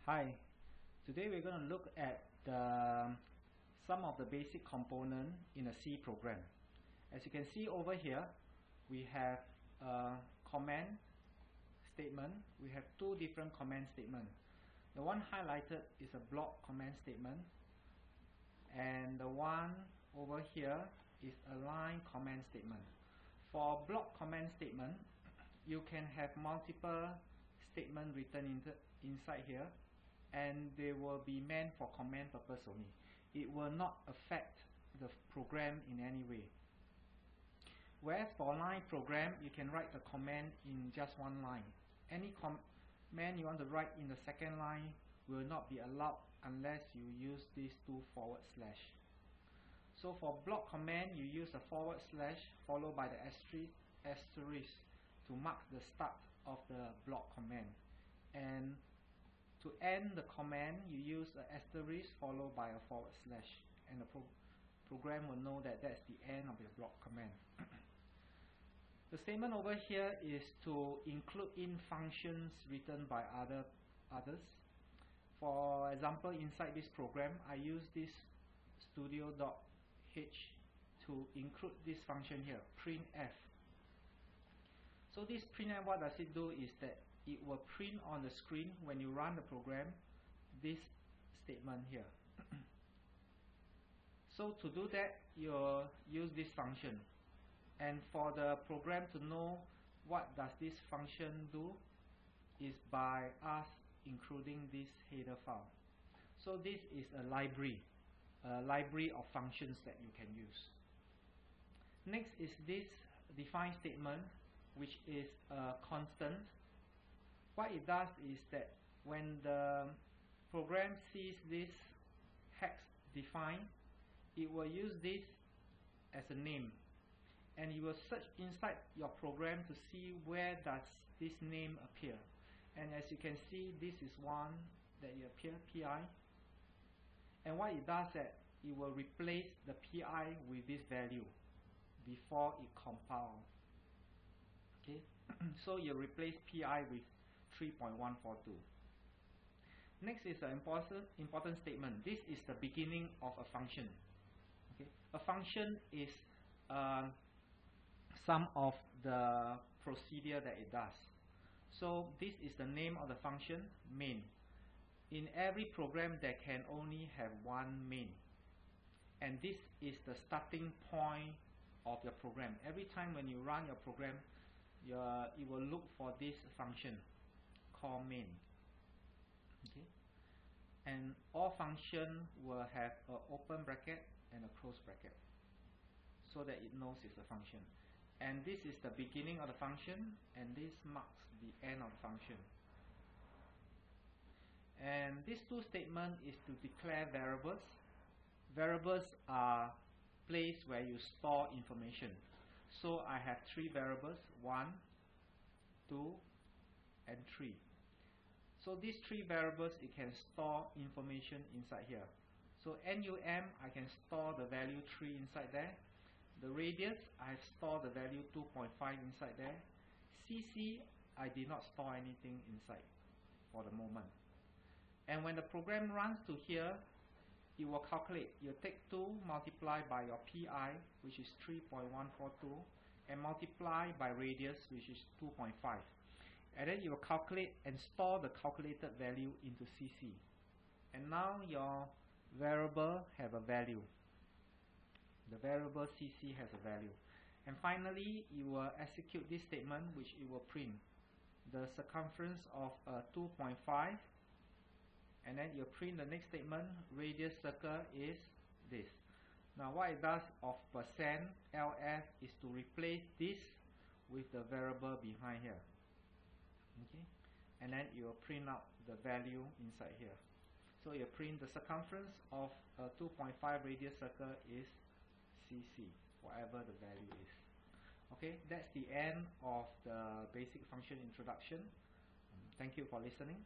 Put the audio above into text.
Hi, today we're going to look at some of the basic components in a C program. As you can see over here, we have a command statement. We have two different command statements. The one highlighted is a block command statement, and the one over here is a line command statement. For block command statement, you can have multiple statements written inside here, and they will be meant for command purpose only. It will not affect the program in any way. Whereas for line program, you can write the command in just one line. Any command you want to write in the second line will not be allowed unless you use these two /. So for block command, you use a / followed by the asterisk to mark the start of the block command. And to end the command, you use an asterisk followed by a /, and the program will know that that's the end of the block command. The statement over here is to include in functions written by others. For example, inside this program, I use this studio.h to include this function here, printf. So this printf, what does it do is that it will print on the screen when you run the program this statement here. So to do that, you'll use this function, and for the program to know what does this function do is by us including this header file. So this is a library of functions that you can use. Next is this define statement, which is a constant. What it does is that when the program sees this hex define, it will use this as a name, and you will search inside your program to see where does this name appear. And as you can see, this is one that it appears, PI. And what it does that it will replace the PI with this value before it compiles. Okay, so you replace PI with 3.142. Next is an important statement. This is the beginning of a function. Okay, a function is some of the procedure that it does. So this is the name of the function, main. In every program, there can only have one main, and this is the starting point of your program. Every time when you run your program, it will look for this function called main. Okay, and all functions will have an open bracket and a close bracket so that it knows it's a function. And this is the beginning of the function, and this marks the end of the function. And these two statements is to declare variables. Variables are places where you store information. So I have three variables, 1, 2, and 3. So these three variables, it can store information inside here. So NUM, I can store the value 3 inside there. The radius, I have stored the value 2.5 inside there. CC, I did not store anything inside for the moment. And when the program runs to here, it will calculate. You take 2 multiplied by your PI, which is 3.142, and multiply by radius, which is 2.5. And then you will calculate and store the calculated value into CC. And now your variable have a value. The variable CC has a value. And finally, you will execute this statement, which it will print the circumference of 2.5, and then you print the next statement, radius circle is this. Now what it does of %LF is to replace this with the variable behind here. Okay, and then you will print out the value inside here. So you print the circumference of a 2.5 radius circle is CC, whatever the value is. Okay, that's the end of the basic function introduction. Thank you for listening.